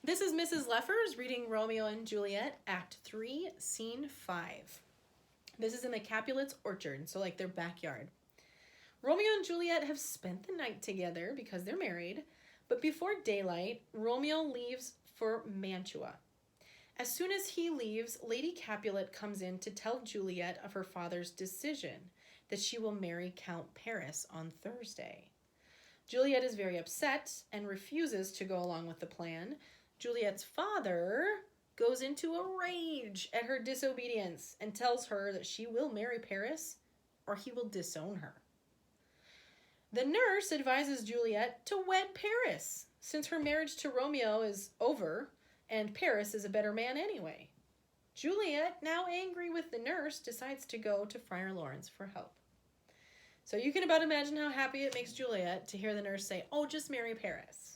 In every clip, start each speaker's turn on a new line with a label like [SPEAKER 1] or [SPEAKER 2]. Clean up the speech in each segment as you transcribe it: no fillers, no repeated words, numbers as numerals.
[SPEAKER 1] This is Mrs. Leffers reading Romeo and Juliet, Act 3, Scene 5. This is in the Capulets' orchard, so like their backyard. Romeo and Juliet have spent the night together because they're married, but before daylight, Romeo leaves for Mantua. As soon as he leaves, Lady Capulet comes in to tell Juliet of her father's decision that she will marry Count Paris on Thursday. Juliet is very upset and refuses to go along with the plan. Juliet's father goes into a rage at her disobedience and tells her that she will marry Paris or he will disown her. The nurse advises Juliet to wed Paris, since her marriage to Romeo is over and Paris is a better man anyway. Juliet, now angry with the nurse, decides to go to Friar Lawrence for help. So you can about imagine how happy it makes Juliet to hear the nurse say, "Oh, just marry Paris."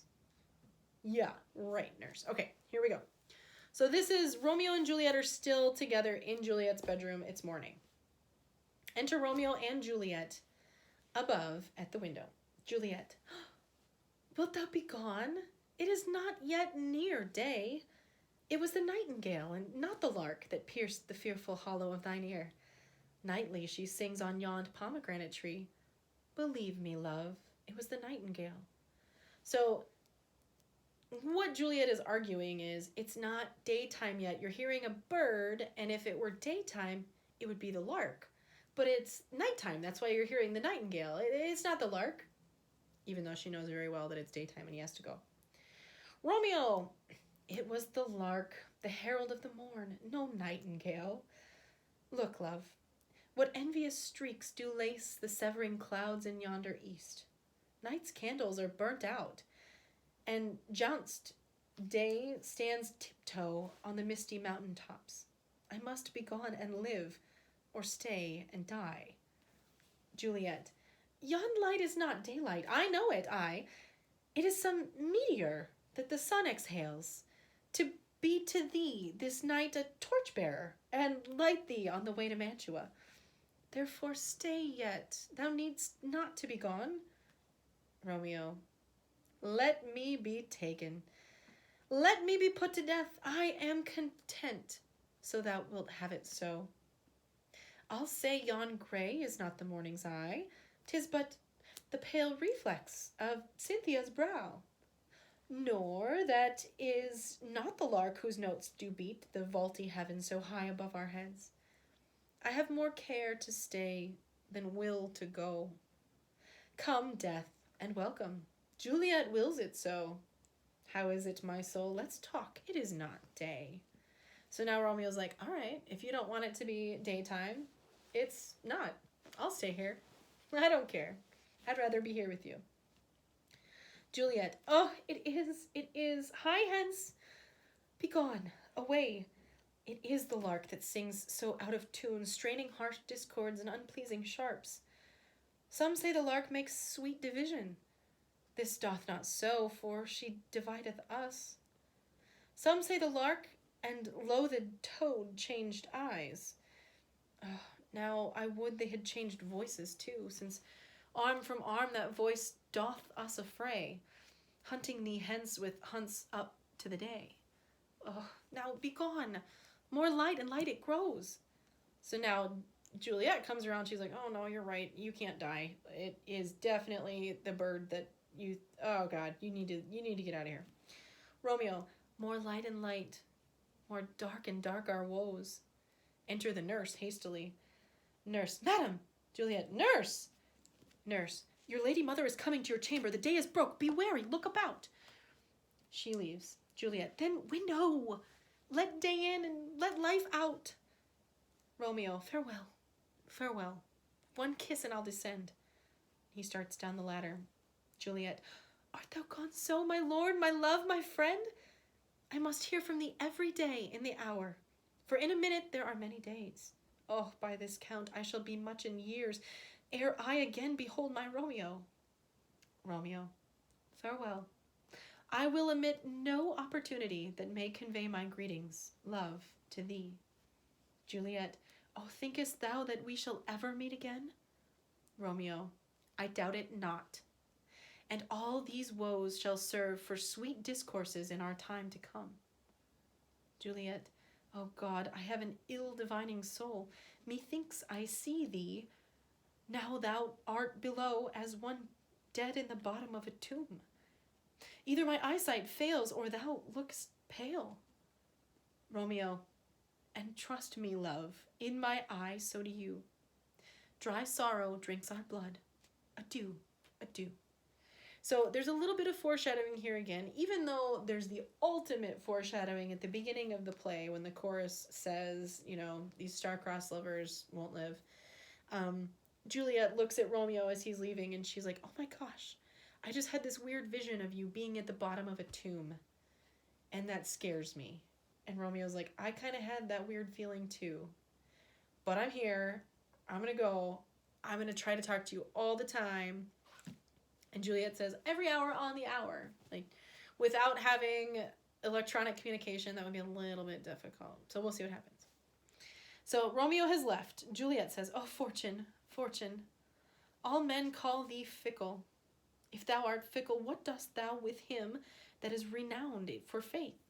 [SPEAKER 1] Yeah, right, nurse. Okay, here we go. So this is Romeo and Juliet are still together in Juliet's bedroom. It's morning. Enter Romeo and Juliet above at the window. Juliet, wilt thou be gone? It is not yet near day. It was the nightingale and not the lark that pierced the fearful hollow of thine ear. Nightly she sings on yond pomegranate tree. Believe me, love, it was the nightingale. So what Juliet is arguing is it's not daytime yet. You're hearing a bird, and if it were daytime, it would be the lark. But it's nighttime. That's why you're hearing the nightingale. It's not the lark, even though she knows very well that it's daytime and he has to go. Romeo, it was the lark, the herald of the morn, no nightingale. Look, love, what envious streaks do lace the severing clouds in yonder east. Night's candles are burnt out, and jounced day stands tiptoe on the misty mountain tops. I must be gone and live, or stay and die. Juliet, yon light is not daylight. I know it, It is some meteor that the sun exhales, to be to thee this night a torch-bearer, and light thee on the way to Mantua. Therefore stay yet, thou needst not to be gone. Romeo, let me be taken. Let me be put to death. I am content, so thou wilt have it so. I'll say yon grey is not the morning's eye, 'tis but the pale reflex of Cynthia's brow. Nor that is not the lark whose notes do beat the vaulty heaven so high above our heads. I have more care to stay than will to go. Come, death, and welcome. Juliet wills it so. How is it, my soul? Let's talk. It is not day. So now Romeo's like, all right, if you don't want it to be daytime, it's not. I'll stay here. I don't care. I'd rather be here with you. Juliet, oh, it is. Hie hence. Be gone, away. It is the lark that sings so out of tune, straining harsh discords and unpleasing sharps. Some say the lark makes sweet division. This doth not so, for she divideth us. Some say the lark and loathed toad changed eyes. Now I would they had changed voices too, since arm from arm that voice doth us affray, hunting thee hence with hunts up to the day. Now be gone. More light and light it grows. So now Juliet comes around, she's like, oh no, you're right, you can't die. It is definitely the bird that you, oh God, you need to get out of here. Romeo, more light and light, more dark and dark our woes. Enter the nurse hastily. Nurse, madam. Juliet, nurse. Nurse, your lady mother is coming to your chamber. The day is broke. Be wary. Look about. She leaves. Juliet, then window. Let day in and let life out. Romeo, farewell. Farewell. One kiss and I'll descend. He starts down the ladder. Juliet, art thou gone so, my lord, my love, my friend? I must hear from thee every day in the hour, for in a minute there are many days. Oh, by this count, I shall be much in years, ere I again behold my Romeo. Romeo, farewell. I will omit no opportunity that may convey my greetings, love, to thee. Juliet, oh, thinkest thou that we shall ever meet again? Romeo, I doubt it not. and all these woes shall serve for sweet discourses in our time to come. Juliet, O God, I have an ill-divining soul. Methinks I see thee, now thou art below as one dead in the bottom of a tomb. Either my eyesight fails, or thou look'st pale. Romeo, and trust me, love, in my eye so do you. Dry sorrow drinks our blood. Adieu, adieu. So there's a little bit of foreshadowing here again, even though there's the ultimate foreshadowing at the beginning of the play when the chorus says, you know, these star-crossed lovers won't live. Juliet looks at Romeo as he's leaving and she's like, oh my gosh, I just had this weird vision of you being at the bottom of a tomb, and that scares me. And Romeo's like, I kind of had that weird feeling too, but I'm here, I'm gonna go, I'm gonna try to talk to you all the time. And Juliet says, every hour on the hour. Like, without having electronic communication, that would be a little bit difficult. So we'll see what happens. So Romeo has left. Juliet says, oh, Fortune, Fortune, all men call thee fickle. If thou art fickle, what dost thou with him that is renowned for faith?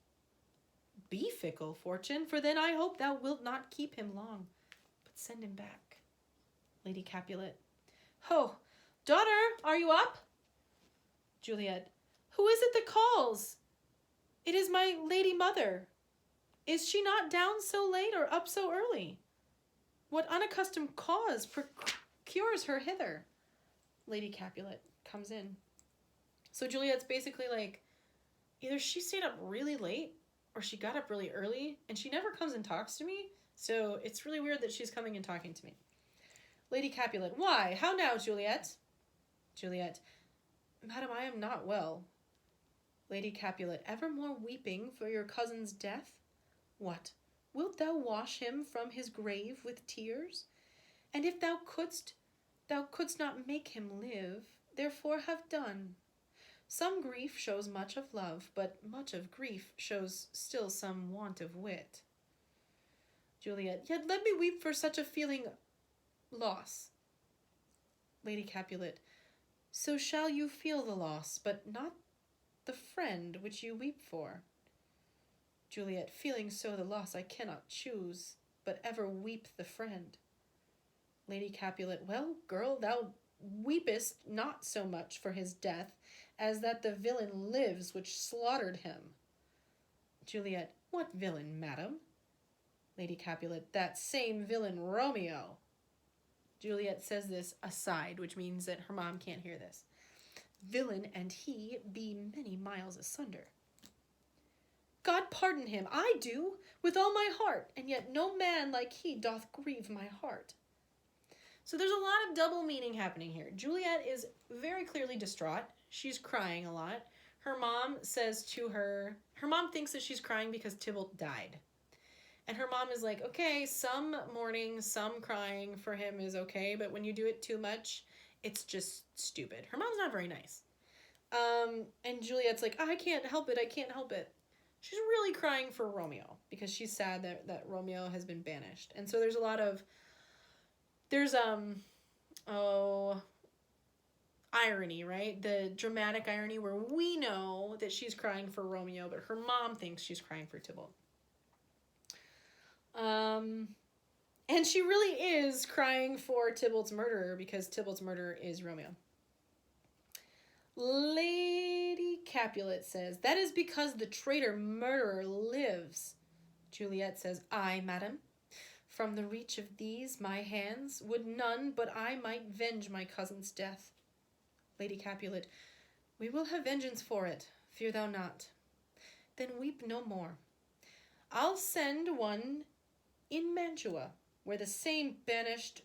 [SPEAKER 1] Be fickle, Fortune, for then I hope thou wilt not keep him long, but send him back. Lady Capulet, ho, daughter, are you up? Juliet, who is it that calls? It is my lady mother. Is she not down so late or up so early? What unaccustomed cause procures her hither? Lady Capulet comes in. So Juliet's basically like, either she stayed up really late or she got up really early, and she never comes and talks to me, so it's really weird that she's coming and talking to me. Lady Capulet, why? How now, Juliet? Juliet, Madam, I am not well. Lady Capulet, evermore weeping for your cousin's death? What, wilt thou wash him from his grave with tears? And if thou couldst not make him live, therefore have done. Some grief shows much of love, but much of grief shows still some want of wit. Juliet, yet let me weep for such a feeling loss. Lady Capulet, so shall you feel the loss, but not the friend which you weep for. Juliet, feeling so the loss I cannot choose, but ever weep the friend. Lady Capulet, well, girl, thou weepest not so much for his death as that the villain lives which slaughtered him. Juliet, what villain, madam? Lady Capulet, that same villain Romeo. Juliet says this aside, which means that her mom can't hear this. Villain and he be many miles asunder. God pardon him, I do, with all my heart, and yet no man like he doth grieve my heart. So there's a lot of double meaning happening here. Juliet is very clearly distraught. She's crying a lot. Her mom says to her mom thinks that she's crying because Tybalt died. And her mom is like, okay, some mourning, some crying for him is okay, but when you do it too much, it's just stupid. Her mom's not very nice. And Juliet's like, I can't help it, I can't help it. She's really crying for Romeo because she's sad that Romeo has been banished. And so there's irony, right? The dramatic irony where we know that she's crying for Romeo, but her mom thinks she's crying for Tybalt. And she really is crying for Tybalt's murderer because Tybalt's murderer is Romeo. Lady Capulet says, that is because the traitor murderer lives. Juliet says, aye, madam. From the reach of these my hands would none but I might venge my cousin's death. Lady Capulet, we will have vengeance for it, fear thou not. Then weep no more. I'll send one in Mantua, where the same banished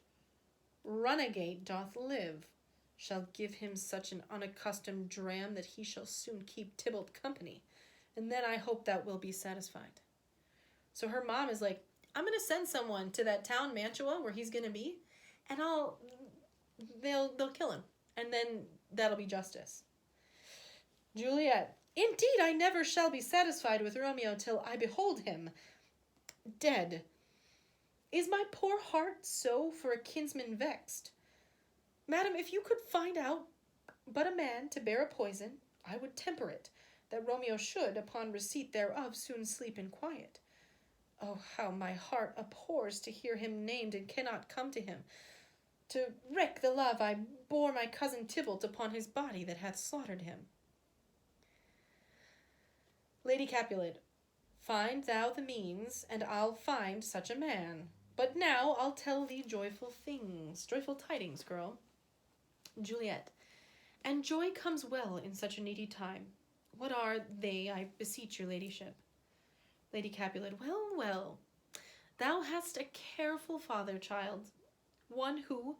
[SPEAKER 1] runagate doth live, shall give him such an unaccustomed dram that he shall soon keep Tybalt company, and then I hope that will be satisfied. So her mom is like, I'm going to send someone to that town Mantua where he's going to be, and they'll kill him, and then that'll be justice. Juliet, indeed I never shall be satisfied with Romeo till I behold him dead. Is my poor heart so for a kinsman vexed? Madam, if you could find out but a man to bear a poison, I would temper it, that Romeo should, upon receipt thereof, soon sleep in quiet. Oh, how my heart abhors to hear him named, and cannot come to him, to wreak the love I bore my cousin Tybalt upon his body that hath slaughtered him. Lady Capulet, find thou the means, and I'll find such a man. But now I'll tell thee joyful tidings, girl. Juliet, and joy comes well in such a needy time. What are they, I beseech your ladyship? Lady Capulet, well, well, thou hast a careful father, child, one who,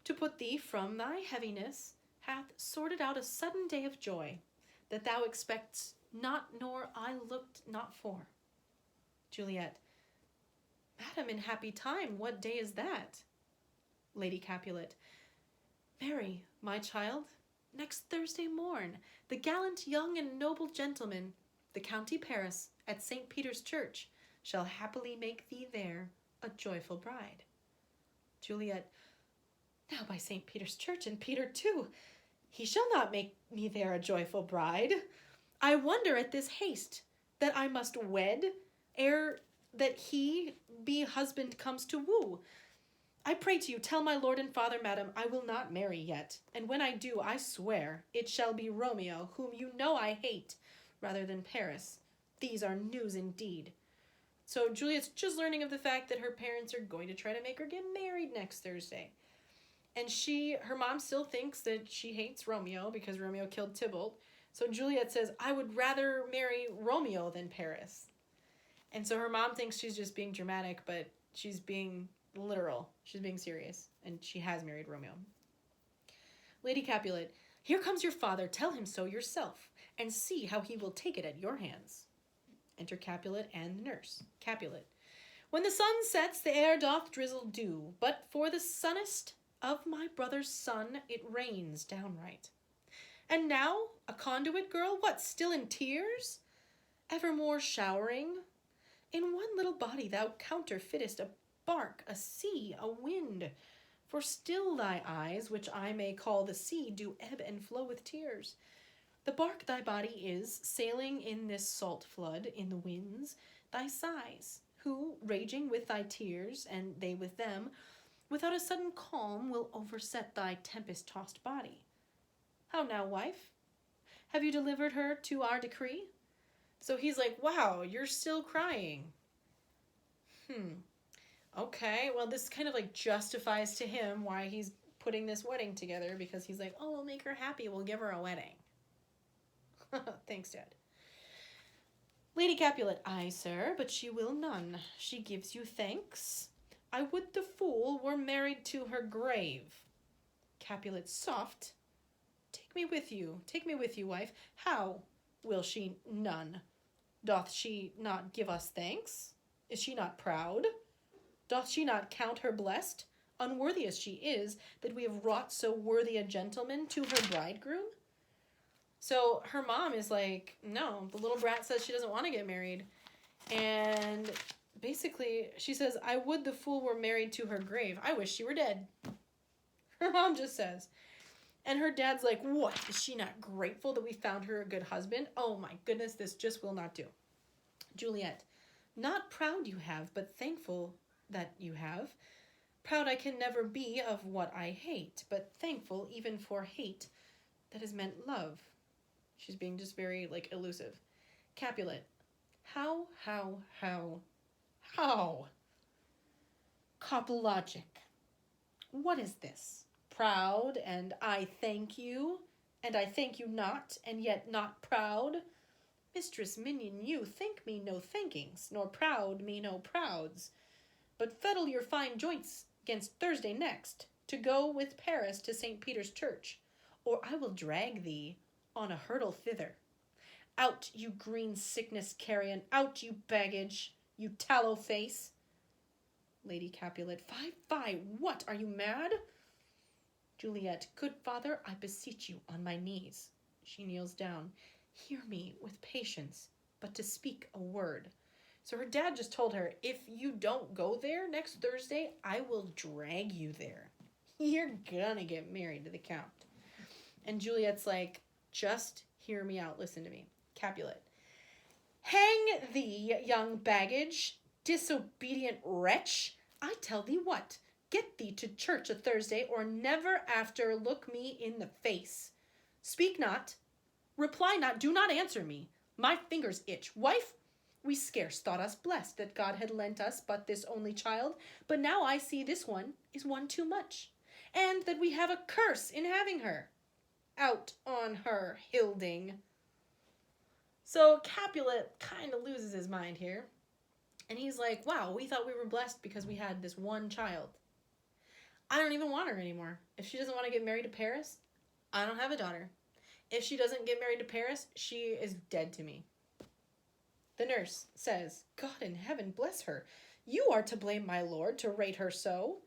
[SPEAKER 1] to put thee from thy heaviness, hath sorted out a sudden day of joy, that thou expectst not, nor I looked not for. Juliet, Madam, in happy time, what day is that? Lady Capulet, marry, my child, next Thursday morn, the gallant young and noble gentleman, the County Paris, at St. Peter's Church, shall happily make thee there a joyful bride. Juliet, now by St. Peter's Church, and Peter too, he shall not make me there a joyful bride. I wonder at this haste, that I must wed, ere that he be husband comes to woo. I pray to you, tell my lord and father, madam, I will not marry yet, and when I do, I swear it shall be Romeo, whom you know I hate, rather than Paris. These are news indeed. So Juliet's just learning of the fact that her parents are going to try to make her get married next Thursday. And her mom still thinks that she hates Romeo because Romeo killed Tybalt. So Juliet says, I would rather marry Romeo than Paris. And so her mom thinks she's just being dramatic, but she's being literal. She's being serious. And she has married Romeo. Lady Capulet, here comes your father. Tell him so yourself, and see how he will take it at your hands. Enter Capulet and the nurse. Capulet, when the sun sets, the air doth drizzle dew, but for the soonest of my brother's son, it rains downright. And now, a conduit girl, what, still in tears? Evermore showering? In one little body thou counterfeitest a bark, a sea, a wind. For still thy eyes, which I may call the sea, do ebb and flow with tears. The bark thy body is, sailing in this salt flood, in the winds, thy sighs, who, raging with thy tears, and they with them, without a sudden calm will overset thy tempest-tossed body. How now, wife? Have you delivered her to our decree? So he's like, wow, you're still crying. Okay, well, this kind of like justifies to him why he's putting this wedding together, because he's like, oh, we'll make her happy, we'll give her a wedding. Thanks, Dad. Lady Capulet, aye, sir, but she will none. She gives you thanks. I would the fool were married to her grave. Capulet, soft. Take me with you, wife. How will she none? Doth she not give us thanks? Is she not proud? Doth she not count her blessed, unworthy as she is, that we have wrought so worthy a gentleman to her bridegroom? So her mom is like, no, the little brat says she doesn't want to get married. And basically she says, I would the fool were married to her grave. I wish she were dead. Her mom just says. And her dad's like, what? Is she not grateful that we found her a good husband? Oh my goodness, this just will not do. Juliet, not proud you have, but thankful that you have. Proud I can never be of what I hate, but thankful even for hate that has meant love. She's being just very, like, elusive. Capulet, how? Coplogic. What is this? Proud, and I thank you not, and yet not proud? Mistress Minion, you thank me no thankings, nor proud me no prouds. But fettle your fine joints 'gainst Thursday next, to go with Paris to St. Peter's Church, or I will drag thee on a hurdle thither. Out, you green sickness carrion, out, you baggage, you tallow face. Lady Capulet, fie, what, are you mad? Juliet, good father, I beseech you on my knees. She kneels down. Hear me with patience, but to speak a word. So her dad just told her, if you don't go there next Thursday, I will drag you there. You're gonna get married to the Count. And Juliet's like, just hear me out. Listen to me. Capulet. Hang thee, young baggage, disobedient wretch. I tell thee what, get thee to church a Thursday, or never after look me in the face. Speak not, reply not, do not answer me. My fingers itch. Wife, we scarce thought us blessed that God had lent us but this only child, but now I see this one is one too much, and that we have a curse in having her. Out on her, Hilding. So Capulet kind of loses his mind here. And he's like, wow, we thought we were blessed because we had this one child. I don't even want her anymore. If she doesn't want to get married to Paris, I don't have a daughter. If she doesn't get married to Paris, she is dead to me. The nurse says, God in heaven bless her. You are to blame, my lord, to rate her so.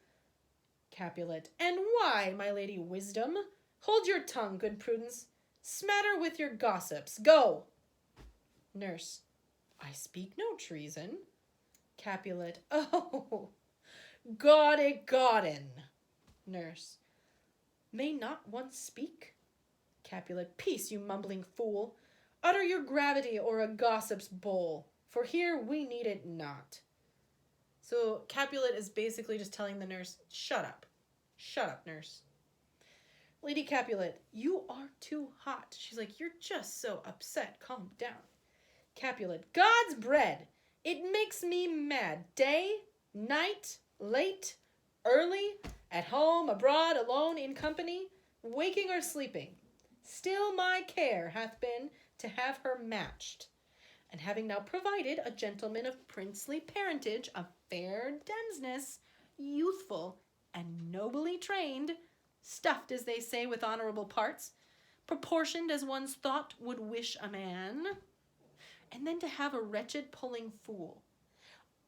[SPEAKER 1] Capulet. And why, my lady Wisdom? Hold your tongue, good Prudence. Smatter with your gossips. Go. Nurse. I speak no treason. Capulet. Oh, Godden. Nurse. May not one speak? Capulet. Peace, you mumbling fool. Utter your gravity or a gossip's bowl, for here we need it not. So Capulet is basically just telling the nurse, shut up. Shut up, nurse. Lady Capulet, you are too hot. She's like, you're just so upset. Calm down. Capulet, God's bread. It makes me mad. Day, night, late, early, at home, abroad, alone, in company, waking or sleeping. Still my care hath been to have her matched. And having now provided a gentleman of princely parentage, of fair denseness, youthful, and nobly trained, stuffed, as they say, with honorable parts, proportioned as one's thought would wish a man, and then to have a wretched pulling fool,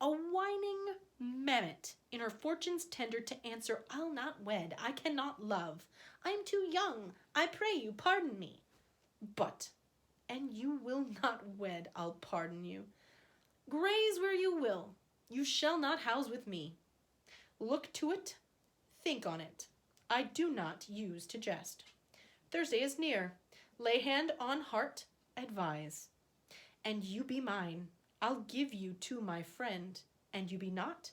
[SPEAKER 1] a whining mammet, in her fortune's tender, to answer, I'll not wed, I cannot love, I am too young, I pray you, pardon me. But, and you will not wed, I'll pardon you. Graze where you will, you shall not house with me. Look to it, think on it. I do not use to jest. Thursday is near. Lay hand on heart, advise. And you be mine. I'll give you to my friend. And you be not.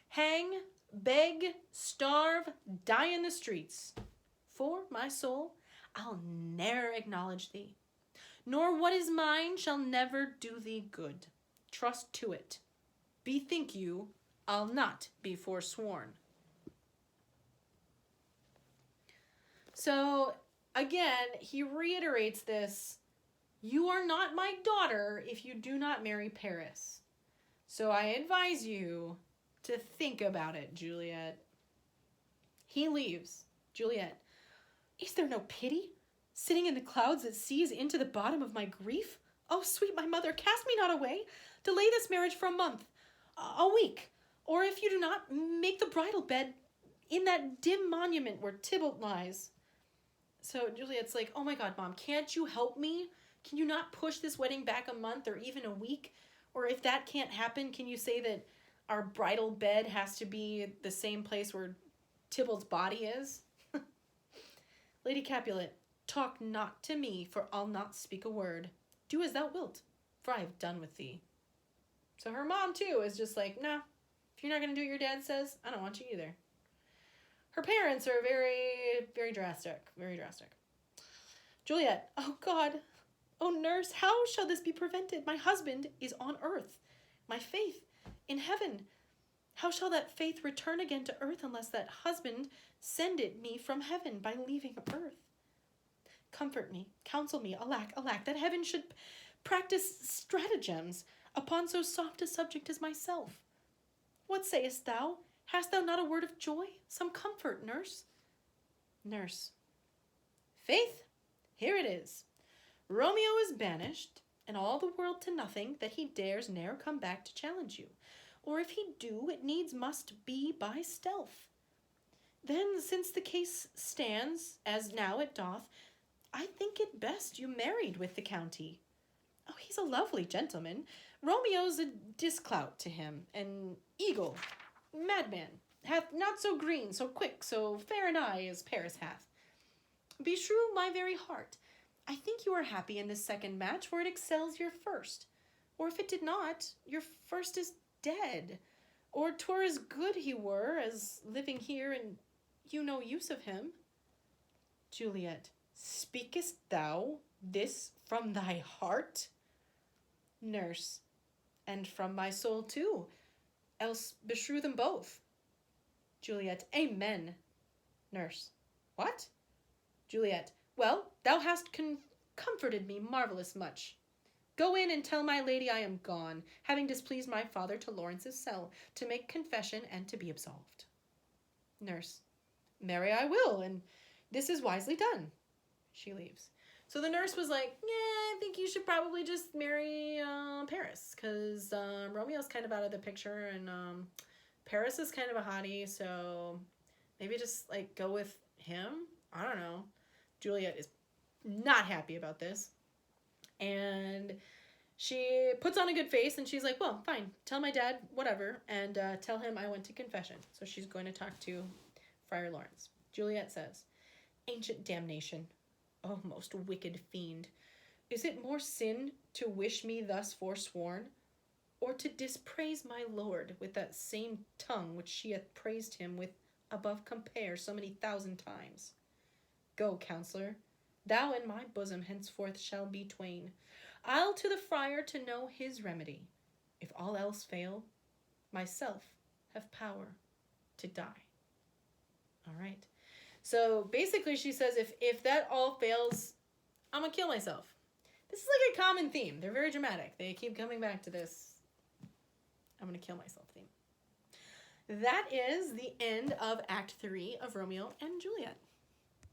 [SPEAKER 1] Hang, beg, starve, die in the streets. For, my soul, I'll ne'er acknowledge thee. Nor what is mine shall never do thee good. Trust to it. Bethink you, I'll not be forsworn. So, again, he reiterates this, you are not my daughter if you do not marry Paris. So I advise you to think about it, Juliet. He leaves. Juliet, is there no pity? Sitting in the clouds that sees into the bottom of my grief? Oh, sweet my mother, cast me not away. Delay this marriage for a month, a week, or if you do not, make the bridal bed in that dim monument where Tybalt lies. So Juliet's like, oh my God, Mom, can't you help me? Can you not push this wedding back a month or even a week? Or if that can't happen, can you say that our bridal bed has to be the same place where Tybalt's body is? Lady Capulet, talk not to me, for I'll not speak a word. Do as thou wilt, for I have done with thee. So her mom, too, is just like, nah, if you're not going to do what your dad says, I don't want you either. Her parents are very, very drastic. Very drastic. Juliet, oh God, oh nurse, how shall this be prevented? My husband is on earth, my faith in heaven. How shall that faith return again to earth unless that husband send it me from heaven by leaving earth? Comfort me, counsel me, alack, alack, that heaven should practice stratagems upon so soft a subject as myself. What sayest thou? Hast thou not a word of joy? Some comfort, nurse. Nurse. Faith, here it is. Romeo is banished, and all the world to nothing, that he dares ne'er come back to challenge you. Or if he do, it needs must be by stealth. Then, since the case stands, as now it doth, I think it best you married with the county. Oh, he's a lovely gentleman. Romeo's a disclout to him, an eagle, madman, hath not so green, so quick, so fair an eye as Paris hath. Beshrew my very heart, I think you are happy in this second match, for it excels your first. Or if it did not, your first is dead. Or 'twere as good he were as living here, and you no use of him. Juliet, speakest thou this from thy heart? Nurse, and from my soul too, else beshrew them both. Juliet, amen. Nurse, what? Juliet, well, thou hast comforted me marvellous much. Go in and tell my lady I am gone, having displeased my father to Lawrence's cell, to make confession and to be absolved. Nurse, marry I will, and this is wisely done. She leaves. So the nurse was like, yeah, I think you should probably just marry Paris, because Romeo's kind of out of the picture, and Paris is kind of a hottie, so maybe just like go with him. I don't know. Juliet is not happy about this. And she puts on a good face and she's like, well, fine, tell my dad whatever, and tell him I went to confession. So she's going to talk to Friar Lawrence. Juliet says, ancient damnation, oh most wicked fiend, is it more sin to wish me thus forsworn, or to dispraise my lord with that same tongue which she hath praised him with above compare so many thousand times? Go, counselor, thou and my bosom henceforth shall be twain. I'll to the friar to know his remedy. If all else fail, myself have power to die. All right. So basically she says, if that all fails, I'm going to kill myself. This is like a common theme. They're very dramatic. They keep coming back to this, I'm going to kill myself theme. That is the end of Act 3 of Romeo and Juliet.